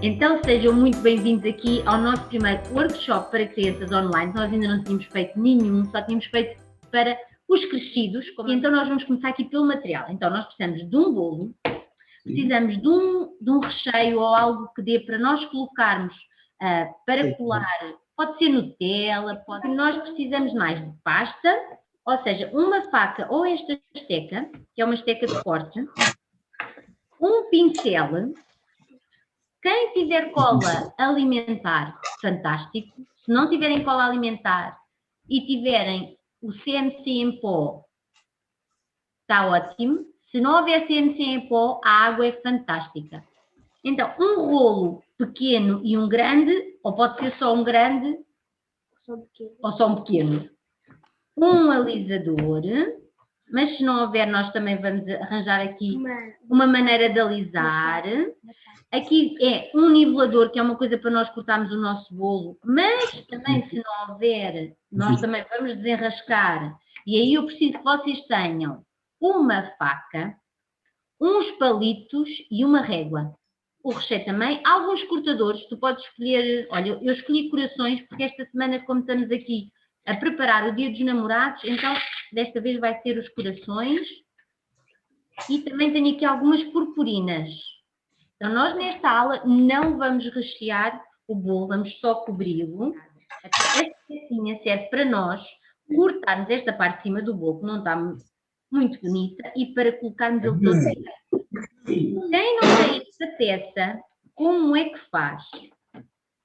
Então sejam muito bem-vindos aqui ao nosso primeiro workshop para crianças online. Nós ainda não tínhamos feito nenhum, só tínhamos feito para os crescidos. E então nós vamos começar aqui pelo material. Então nós precisamos de um bolo, precisamos de um recheio ou algo que dê para nós colocarmos para colar. Pode ser Nutella, nós precisamos mais de pasta, ou seja, uma faca ou esta esteca, que é uma esteca de corte, um pincel. Quem tiver cola alimentar, fantástico. Se não tiverem cola alimentar e tiverem o CNC em pó, está ótimo. Se não houver CNC em pó, a água é fantástica. Então, um rolo pequeno e um grande, ou pode ser só um grande, ou só um pequeno. Um alisador, mas se não houver, nós também vamos arranjar aqui uma maneira de alisar. Aqui é um nivelador, que é uma coisa para nós cortarmos o nosso bolo, mas também se não houver, nós também vamos desenrascar. E aí eu preciso que vocês tenham uma faca, uns palitos e uma régua. O recheio também, alguns cortadores, tu podes escolher, olha, eu escolhi corações porque esta semana, como estamos aqui a preparar o Dia dos Namorados, então desta vez vai ser os corações. E também tenho aqui algumas purpurinas. Então, nós nesta aula não vamos rechear o bolo, vamos só cobri-lo. Esta pecinha serve para nós cortarmos esta parte de cima do bolo, que não está muito bonita, e para colocarmos ele todo direito. Quem não tem esta peça, como é que faz?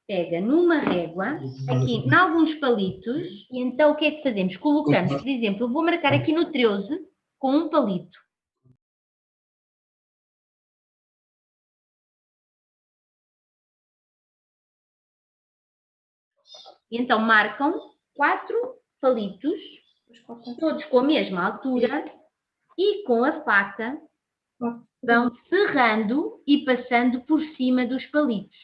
Pega numa régua, aqui em alguns palitos, e então o que é que fazemos? Colocamos, por exemplo, eu vou marcar aqui no 13 com um palito. E então marcam 4 palitos, todos com a mesma altura, e com a faca vão serrando e passando por cima dos palitos.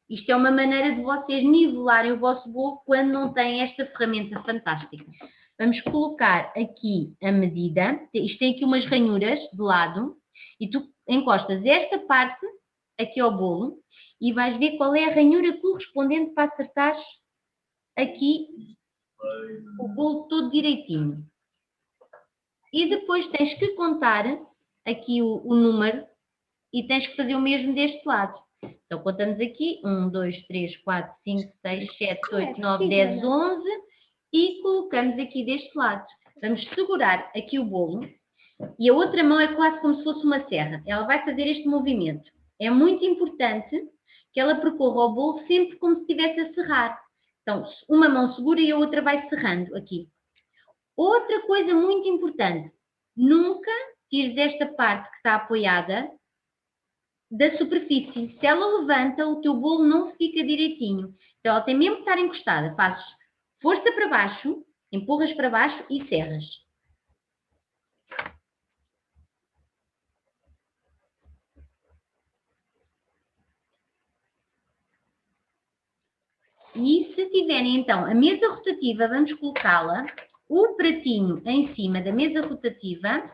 Isto é uma maneira de vocês nivelarem o vosso bolo quando não têm esta ferramenta fantástica. Vamos colocar aqui a medida. Isto tem aqui umas ranhuras de lado e tu encostas esta parte aqui ao bolo e vais ver qual é a ranhura correspondente para acertar aqui o bolo todo direitinho. E depois tens que contar aqui o número e tens que fazer o mesmo deste lado. Então contamos aqui 1, 2, 3, 4, 5, 6, 7, 8, 9, 10, 11 e colocamos aqui deste lado. Vamos segurar aqui o bolo e a outra mão é quase como se fosse uma serra. Ela vai fazer este movimento. É muito importante que ela percorra o bolo sempre como se estivesse a serrar. Então, uma mão segura e a outra vai serrando aqui. Outra coisa muito importante, nunca tires esta parte que está apoiada da superfície. Se ela levanta, o teu bolo não fica direitinho. Então, ela tem mesmo que estar encostada. Fazes força para baixo, empurras para baixo e serras. E se tiverem então a mesa rotativa, vamos colocá-la, o pratinho em cima da mesa rotativa,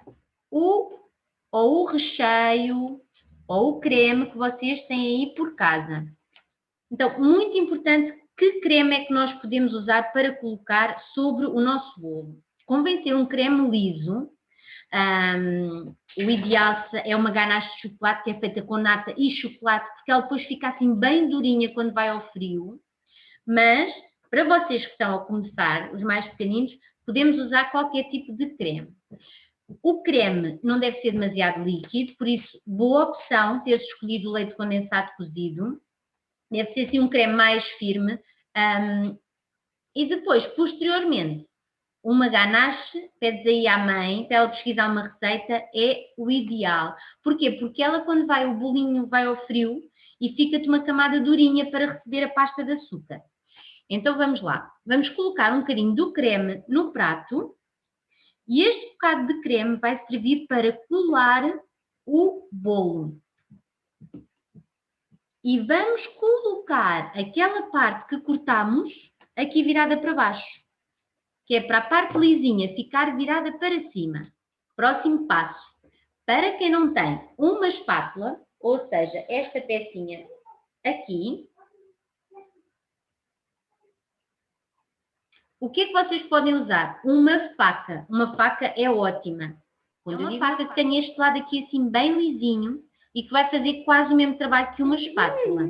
ou o recheio, ou o creme que vocês têm aí por casa. Então, muito importante, que creme é que nós podemos usar para colocar sobre o nosso bolo? Convém ser um creme liso. O ideal é uma ganache de chocolate que é feita com nata e chocolate, porque ela depois fica assim bem durinha quando vai ao frio. Mas, para vocês que estão a começar, os mais pequeninos, podemos usar qualquer tipo de creme. O creme não deve ser demasiado líquido, por isso, boa opção ter escolhido o leite condensado cozido. Deve ser assim um creme mais firme. E depois, posteriormente, uma ganache, pedes aí à mãe, para ela pesquisar uma receita, é o ideal. Porquê? Porque ela, quando vai, o bolinho vai ao frio e fica-te uma camada durinha para receber a pasta de açúcar. Então vamos lá. Vamos colocar um bocadinho do creme no prato e este bocado de creme vai servir para colar o bolo. E vamos colocar aquela parte que cortamos aqui virada para baixo, que é para a parte lisinha ficar virada para cima. Próximo passo. Para quem não tem uma espátula, ou seja, esta pecinha aqui. O que é que vocês podem usar? Uma faca. Uma faca é ótima. É uma faca que tem este lado aqui assim bem lisinho e que vai fazer quase o mesmo trabalho que uma espátula.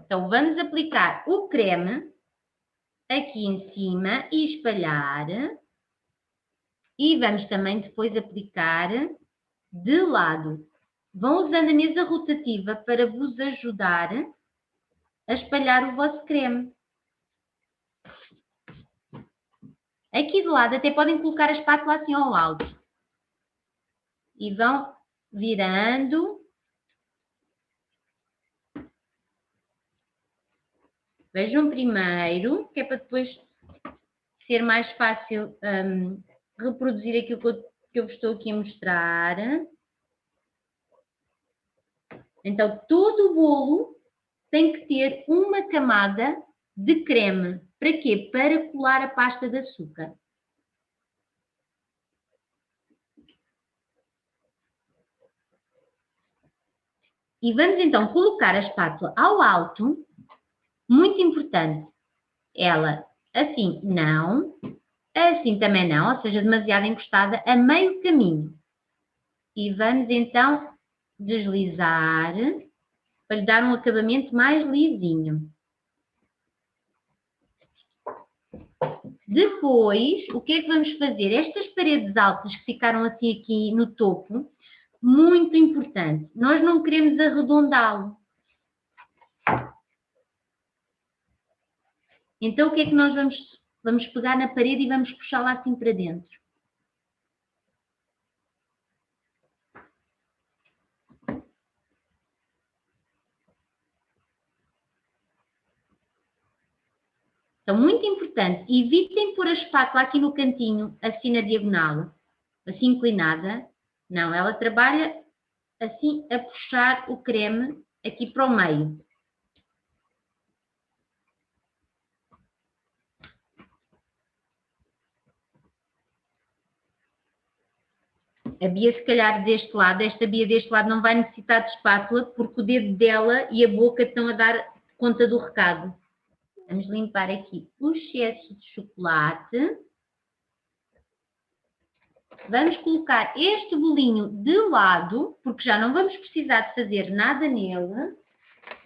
Então vamos aplicar o creme aqui em cima e espalhar. E vamos também depois aplicar de lado. Vão usando a mesa rotativa para vos ajudar a espalhar o vosso creme. Aqui do lado até podem colocar a espátula assim ao alto. E vão virando. Vejam primeiro, que é para depois ser mais fácil reproduzir aquilo que eu vos estou aqui a mostrar. Então, todo o bolo tem que ter uma camada de creme. Para quê? Para colar a pasta de açúcar. E vamos então colocar a espátula ao alto. Muito importante. Ela assim não, assim também não, ou seja, demasiado encostada, a meio caminho. E vamos então deslizar para lhe dar um acabamento mais lisinho. Depois, o que é que vamos fazer? Estas paredes altas que ficaram assim aqui no topo, muito importante, nós não queremos arredondá-lo. Então, o que é que nós vamos pegar na parede e vamos puxá-la assim para dentro? Então, muito importante, evitem pôr a espátula aqui no cantinho, assim na diagonal, assim inclinada. Não, ela trabalha assim a puxar o creme aqui para o meio. A Bia, se calhar, deste lado, esta Bia deste lado não vai necessitar de espátula porque o dedo dela e a boca estão a dar conta do recado. Vamos limpar aqui o excesso de chocolate. Vamos colocar este bolinho de lado, porque já não vamos precisar de fazer nada nele.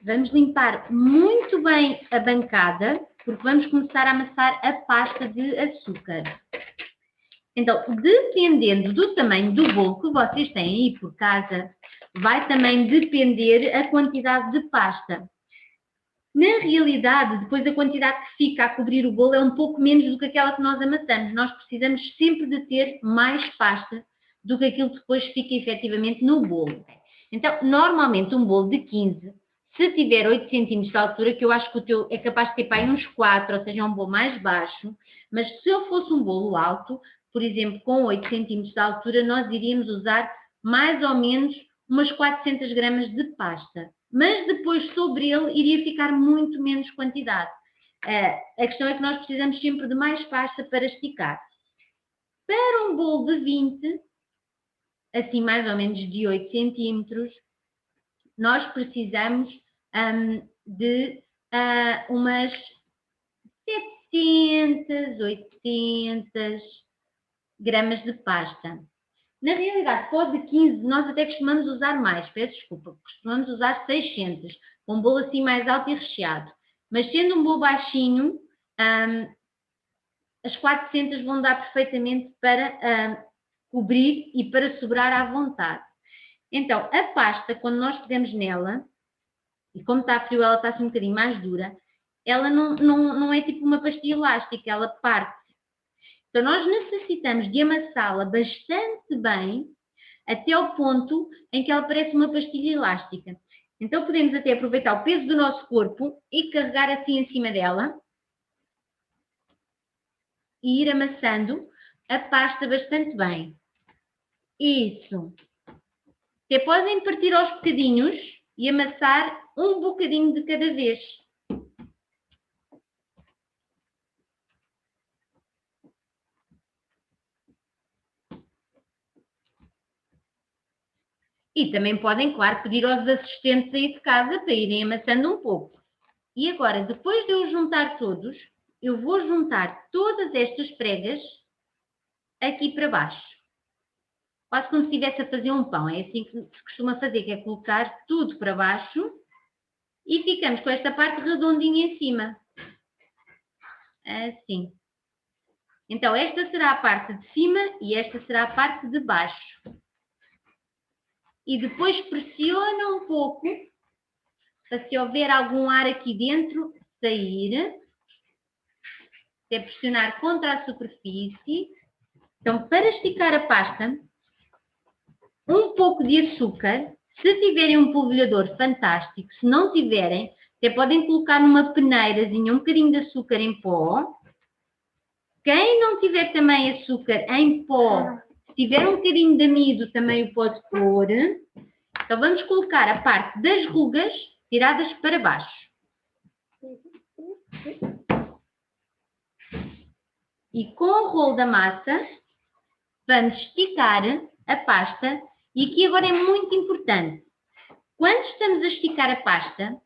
Vamos limpar muito bem a bancada, porque vamos começar a amassar a pasta de açúcar. Então, dependendo do tamanho do bolo que vocês têm aí por casa, vai também depender a quantidade de pasta. Na realidade, depois a quantidade que fica a cobrir o bolo é um pouco menos do que aquela que nós amassamos. Nós precisamos sempre de ter mais pasta do que aquilo que depois fica efetivamente no bolo. Então, normalmente um bolo de 15, se tiver 8 cm de altura, que eu acho que o teu é capaz de ter para aí uns 4, ou seja, um bolo mais baixo, mas se eu fosse um bolo alto, por exemplo, com 8 cm de altura, nós iríamos usar mais ou menos umas 400 gramas de pasta. Mas depois sobre ele iria ficar muito menos quantidade. A questão é que nós precisamos sempre de mais pasta para esticar. Para um bolo de 20, assim mais ou menos de 8 centímetros, nós precisamos de umas 700, 800 gramas de pasta. Na realidade, para o de 15, nós até costumamos usar mais, peço desculpa, costumamos usar 600, um bolo assim mais alto e recheado. Mas sendo um bolo baixinho, as 400 vão dar perfeitamente para cobrir e para sobrar à vontade. Então, a pasta, quando nós pegamos nela, e como está frio, ela está assim um bocadinho mais dura, ela não é tipo uma pastilha elástica, ela parte. Então, nós necessitamos de amassá-la bastante bem até ao ponto em que ela parece uma pastilha elástica. Então, podemos até aproveitar o peso do nosso corpo e carregar assim em cima dela e ir amassando a pasta bastante bem. Isso. Até podem partir aos bocadinhos e amassar um bocadinho de cada vez. E também podem, claro, pedir aos assistentes aí de casa para irem amassando um pouco. E agora, depois de eu juntar todos, eu vou juntar todas estas pregas aqui para baixo. Quase como se estivesse a fazer um pão. É assim que se costuma fazer, que é colocar tudo para baixo e ficamos com esta parte redondinha em cima. Assim. Então, esta será a parte de cima e esta será a parte de baixo. E depois pressiona um pouco, para se houver algum ar aqui dentro, sair. É pressionar contra a superfície. Então, para esticar a pasta, um pouco de açúcar. Se tiverem um polvilhador, fantástico. Se não tiverem, até podem colocar numa peneirazinha um bocadinho de açúcar em pó. Quem não tiver também açúcar em pó, se tiver um bocadinho de amido, também o pode pôr. Então, vamos colocar a parte das rugas tiradas para baixo. E com o rolo da massa, vamos esticar a pasta. E aqui agora é muito importante. Quando estamos a esticar a pasta,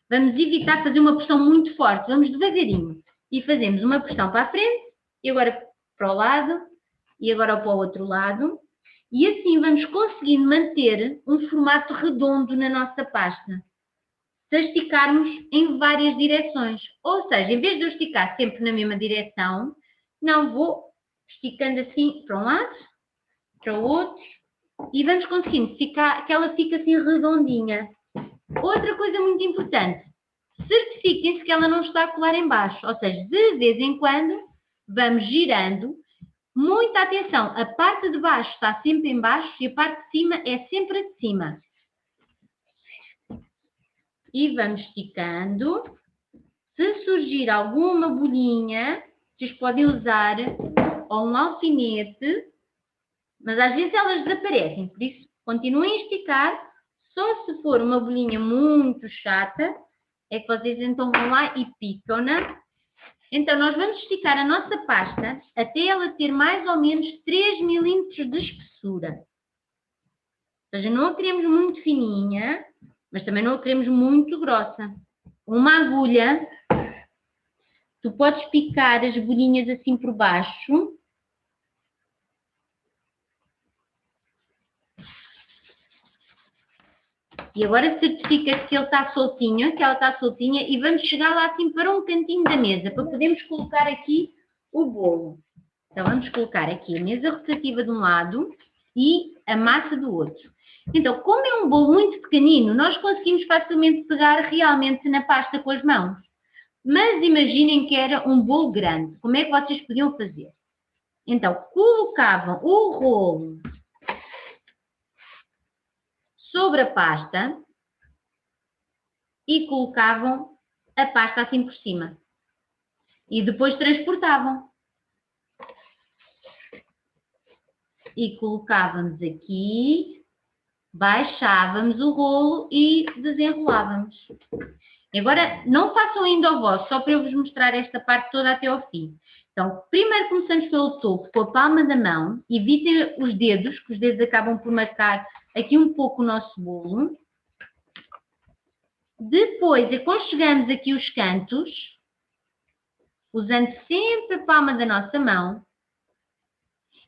vamos evitar fazer uma pressão muito forte. Vamos devagarinho. E fazemos uma pressão para a frente, e agora para o lado, e agora para o outro lado. E assim vamos conseguindo manter um formato redondo na nossa pasta. Se esticarmos em várias direções. Ou seja, em vez de eu esticar sempre na mesma direção, não vou esticando assim para um lado, para o outro, e vamos conseguindo que ela fique assim redondinha. Outra coisa muito importante, certifiquem-se que ela não está a colar em baixo, ou seja, de vez em quando vamos girando. Muita atenção, a parte de baixo está sempre em baixo e a parte de cima é sempre a de cima. E vamos esticando. Se surgir alguma bolinha, vocês podem usar ou um alfinete, mas às vezes elas desaparecem, por isso continuem a esticar. Só se for uma bolinha muito chata, é que vocês então vão lá e picam-na. Então nós vamos esticar a nossa pasta até ela ter mais ou menos 3 milímetros de espessura. Ou seja, não a queremos muito fininha, mas também não a queremos muito grossa. Uma agulha, tu podes picar as bolinhas assim por baixo. E agora certifica que ele está soltinho, que ela está soltinha, e vamos chegar lá assim para um cantinho da mesa, para podermos colocar aqui o bolo. Então vamos colocar aqui a mesa rotativa de um lado e a massa do outro. Então, como é um bolo muito pequenino, nós conseguimos facilmente pegar realmente na pasta com as mãos. Mas imaginem que era um bolo grande. Como é que vocês podiam fazer? Então, colocavam o rolo sobre a pasta e colocavam a pasta assim por cima. E depois transportavam. E colocávamos aqui, baixávamos o rolo e desenrolávamos. Agora, não façam ainda o vosso, só para eu vos mostrar esta parte toda até ao fim. Então, primeiro começamos pelo topo, com a palma da mão. Evitem os dedos, que os dedos acabam por marcar aqui um pouco o nosso bolo. Depois, aconchegamos aqui os cantos, usando sempre a palma da nossa mão.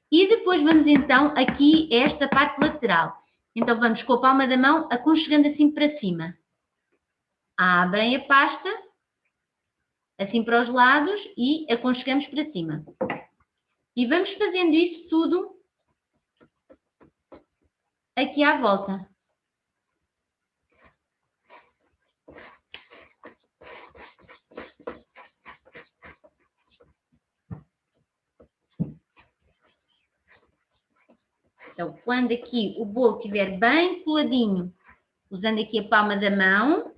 E depois vamos então aqui a esta parte lateral. Então vamos com a palma da mão aconchegando assim para cima. Abrem a pasta, assim para os lados e aconchegamos para cima. E vamos fazendo isso tudo aqui à volta. Então, quando aqui o bolo estiver bem coladinho, usando aqui a palma da mão,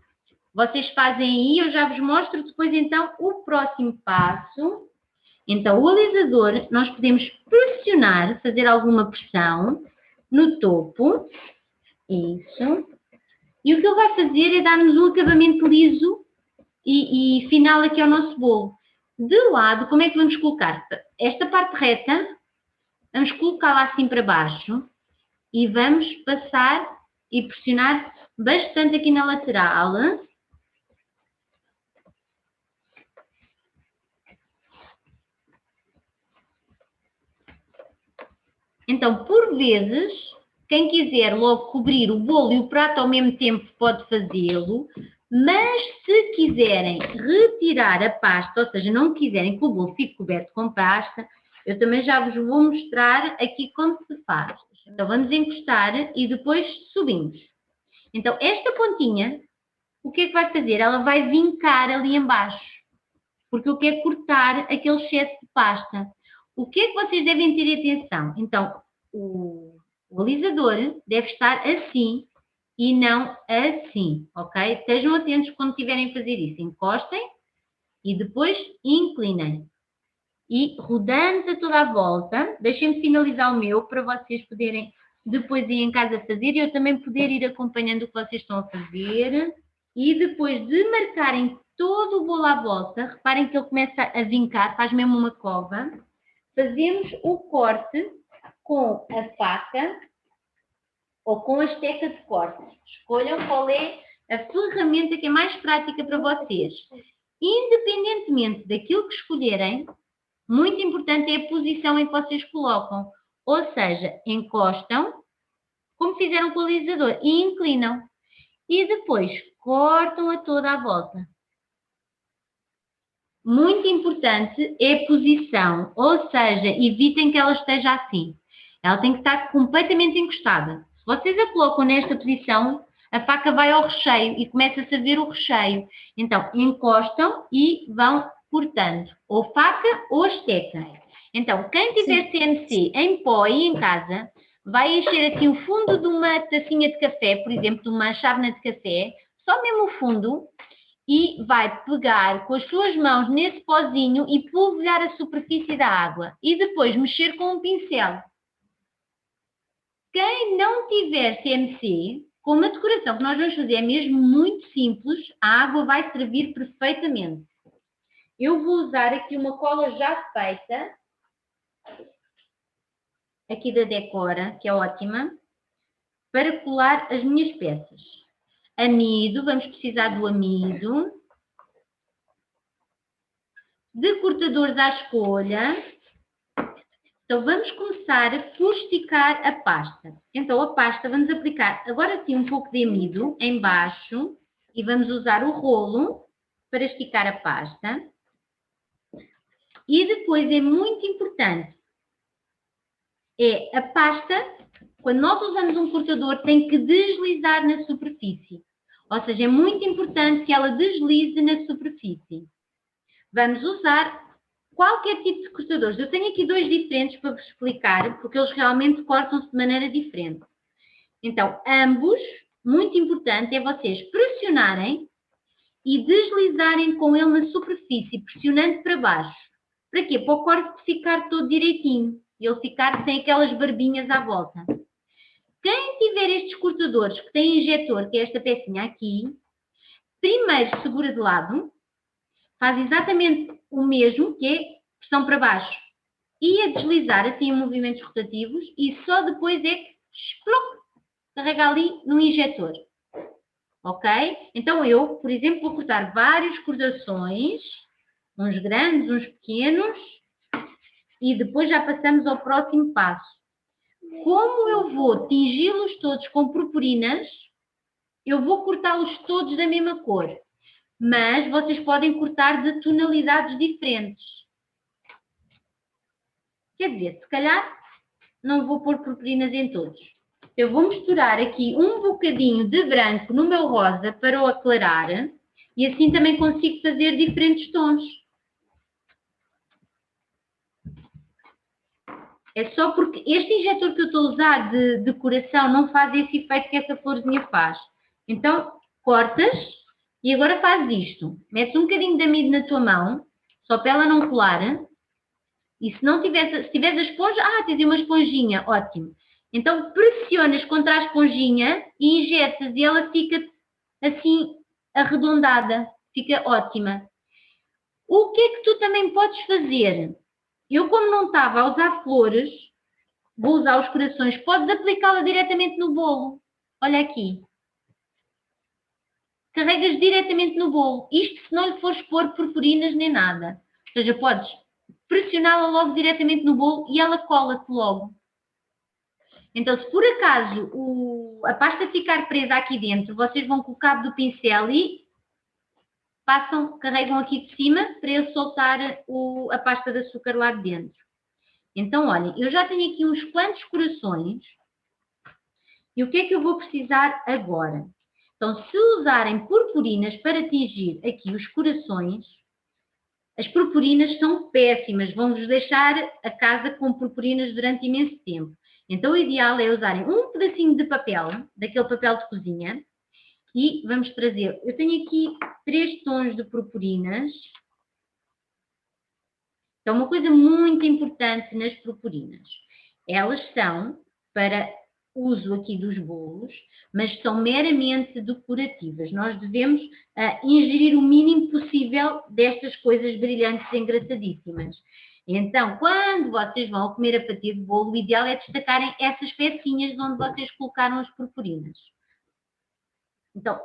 vocês fazem aí, eu já vos mostro depois então o próximo passo. Então, o alisador, nós podemos pressionar, fazer alguma pressão no topo. Isso. E o que ele vai fazer é dar-nos um acabamento liso e final aqui ao nosso bolo. De lado, como é que vamos colocar? Esta parte reta, vamos colocá-la assim para baixo e vamos passar e pressionar bastante aqui na lateral. Então, por vezes, quem quiser logo cobrir o bolo e o prato ao mesmo tempo pode fazê-lo, mas se quiserem retirar a pasta, ou seja, não quiserem que o bolo fique coberto com pasta, eu também já vos vou mostrar aqui como se faz. Então, vamos encostar e depois subimos. Então, esta pontinha, o que é que vai fazer? Ela vai vincar ali embaixo, porque eu quero cortar aquele excesso de pasta. O que é que vocês devem ter atenção? Então, o alisador deve estar assim e não assim, ok? Estejam atentos quando tiverem a fazer isso. Encostem e depois inclinem. E rodando a toda a volta, deixem-me finalizar o meu para vocês poderem depois ir em casa fazer e eu também poder ir acompanhando o que vocês estão a fazer. E depois de marcarem todo o bolo à volta, reparem que ele começa a vincar, faz mesmo uma cova. Fazemos o corte com a faca ou com a esteca de corte. Escolham qual é a ferramenta que é mais prática para vocês. Independentemente daquilo que escolherem, muito importante é a posição em que vocês colocam. Ou seja, encostam, como fizeram com o alisador, e inclinam. E depois cortam a toda a volta. Muito importante é a posição, ou seja, evitem que ela esteja assim. Ela tem que estar completamente encostada. Se vocês a colocam nesta posição, a faca vai ao recheio e começa-se a ver o recheio. Então, encostam e vão cortando, ou faca ou esteca. Então, quem tiver CNC em pó e em casa, vai encher assim o fundo de uma tacinha de café, por exemplo, de uma chávena de café, só mesmo o fundo, e vai pegar com as suas mãos nesse pozinho e polvilhar a superfície da água. E depois mexer com um pincel. Quem não tiver CNC, como a decoração que nós vamos fazer é mesmo muito simples, a água vai servir perfeitamente. Eu vou usar aqui uma cola já feita, aqui da Decora, que é ótima, para colar as minhas peças. Amido, vamos precisar do amido. Decortadores à escolha. Então, vamos começar por esticar a pasta. Então, a pasta vamos aplicar agora sim um pouco de amido em baixo e vamos usar o rolo para esticar a pasta. E depois é muito importante, a pasta, quando nós usamos um cortador, tem que deslizar na superfície. Ou seja, é muito importante que ela deslize na superfície. Vamos usar qualquer tipo de cortadores. Eu tenho aqui dois diferentes para vos explicar, porque eles realmente cortam-se de maneira diferente. Então, ambos, muito importante é vocês pressionarem e deslizarem com ele na superfície, pressionando para baixo. Para quê? Para o corte ficar todo direitinho e ele ficar sem aquelas barbinhas à volta. Quem tiver estes cortadores que têm injetor, que é esta pecinha aqui, primeiro segura de lado, faz exatamente o mesmo, que é pressão para baixo e a deslizar assim em movimentos rotativos e só depois é que carrega ali no injetor. Ok? Então eu, por exemplo, vou cortar vários cortações, uns grandes, uns pequenos, e depois já passamos ao próximo passo. Como eu vou tingi-los todos com purpurinas, eu vou cortá-los todos da mesma cor. Mas vocês podem cortar de tonalidades diferentes. Quer dizer, se calhar não vou pôr purpurinas em todos. Eu vou misturar aqui um bocadinho de branco no meu rosa para o aclarar e assim também consigo fazer diferentes tons. É só porque este injetor que eu estou a usar de decoração não faz esse efeito que essa florzinha faz. Então, cortas e agora fazes isto. Metes um bocadinho de amido na tua mão, só para ela não colar. E se não tiveres, se tiveres a esponja, tens uma esponjinha, ótimo. Então pressionas contra a esponjinha e injetas e ela fica assim arredondada, fica ótima. O que é que tu também podes fazer? Eu, como não estava a usar flores, vou usar os corações, podes aplicá-la diretamente no bolo. olha aqui. Carregas diretamente no bolo. Isto se não lhe fores pôr purpurinas nem nada. Ou seja, podes pressioná-la logo diretamente no bolo e ela cola-te logo. Então, se por acaso a pasta ficar presa aqui dentro, vocês vão com o cabo do pincel e carregam aqui de cima para ele soltar a pasta de açúcar lá de dentro. Então, olhem, eu já tenho aqui uns quantos corações. E o que é que eu vou precisar agora? Então, se usarem purpurinas para atingir aqui os corações, as purpurinas são péssimas, vão-vos deixar a casa com purpurinas durante imenso tempo. Então, o ideal é usarem um pedacinho de papel, daquele papel de cozinha, e vamos trazer, eu tenho aqui 3 tons de purpurinas. Então, uma coisa muito importante nas purpurinas, elas são para uso aqui dos bolos, mas são meramente decorativas. Nós devemos ingerir o mínimo possível destas coisas brilhantes e engraçadíssimas. Então, quando vocês vão comer a fatia de bolo, o ideal é destacarem essas pecinhas onde vocês colocaram as purpurinas. Então,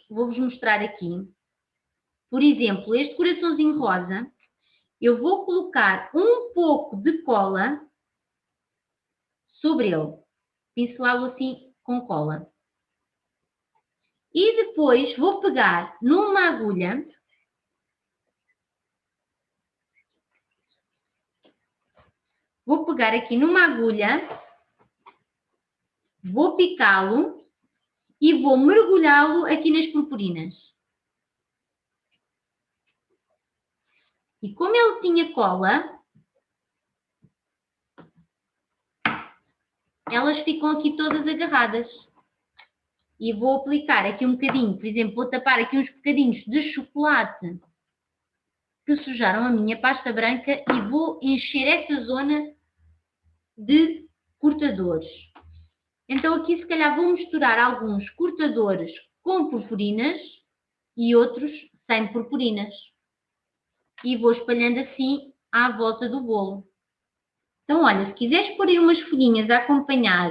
vou-vos mostrar aqui. Por exemplo, este coraçãozinho rosa, eu vou colocar um pouco de cola sobre ele. Pincelá-lo assim com cola. E depois vou pegar numa agulha, vou pegar aqui numa agulha, vou picá-lo e vou mergulhá-lo aqui nas purpurinas. E como ele tinha cola, elas ficam aqui todas agarradas. E vou aplicar aqui um bocadinho, por exemplo, vou tapar aqui uns bocadinhos de chocolate que sujaram a minha pasta branca e vou encher essa zona de cortadores. Então aqui se calhar vou misturar alguns cortadores com purpurinas e outros sem purpurinas. E vou espalhando assim à volta do bolo. Então olha, se quiseres pôr aí umas folhinhas a acompanhar,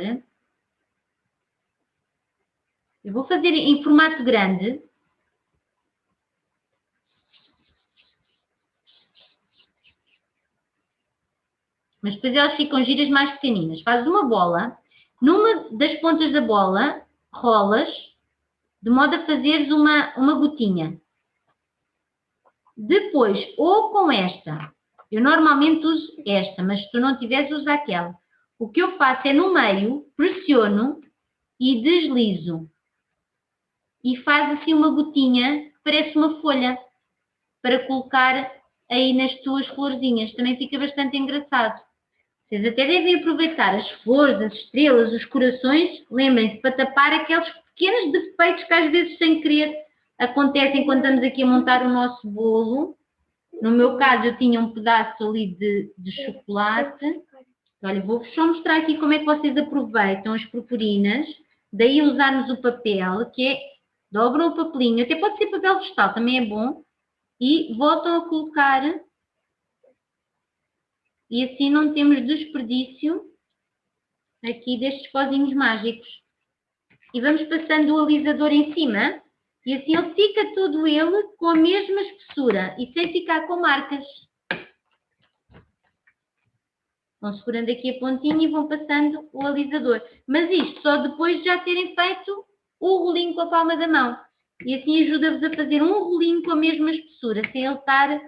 eu vou fazer em formato grande. Mas depois elas ficam giras mais pequeninas. Fazes uma bola, numa das pontas da bola, rolas, de modo a fazeres uma gotinha. Depois, ou com esta, eu normalmente uso esta, mas se tu não tiveres, usa aquela. O que eu faço é no meio, pressiono e deslizo. E faz assim uma gotinha, que parece uma folha, para colocar aí nas tuas florzinhas. Também fica bastante engraçado. Vocês até devem aproveitar as flores, as estrelas, os corações. Lembrem-se, para tapar aqueles pequenos defeitos que às vezes sem querer acontecem quando estamos aqui a montar o nosso bolo. No meu caso eu tinha um pedaço ali de chocolate. Olha, vou-vos só mostrar aqui como é que vocês aproveitam as purpurinas. Daí usarmos o papel, que é, dobram o papelinho, até pode ser papel vegetal, também é bom. E voltam a colocar. E assim não temos desperdício aqui destes pozinhos mágicos. E vamos passando o alisador em cima. E assim ele fica todo ele com a mesma espessura e sem ficar com marcas. Vão segurando aqui a pontinha e vão passando o alisador. Mas isto só depois de já terem feito o rolinho com a palma da mão. E assim ajuda-vos a fazer um rolinho com a mesma espessura, sem ele estar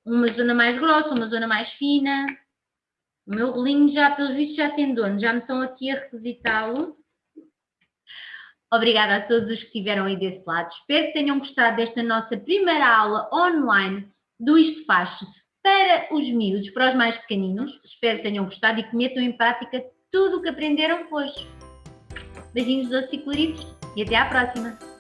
uma zona mais grossa, uma zona mais fina. O meu rolinho já, pelos vistos, já tem dono. Já me estão aqui a requisitá-lo. Obrigada a todos os que estiveram aí desse lado. Espero que tenham gostado desta nossa primeira aula online do Isto Faz-se para os miúdos, para os mais pequeninos. Espero que tenham gostado e que metam em prática tudo o que aprenderam hoje. Beijinhos doces e coloridos e até à próxima!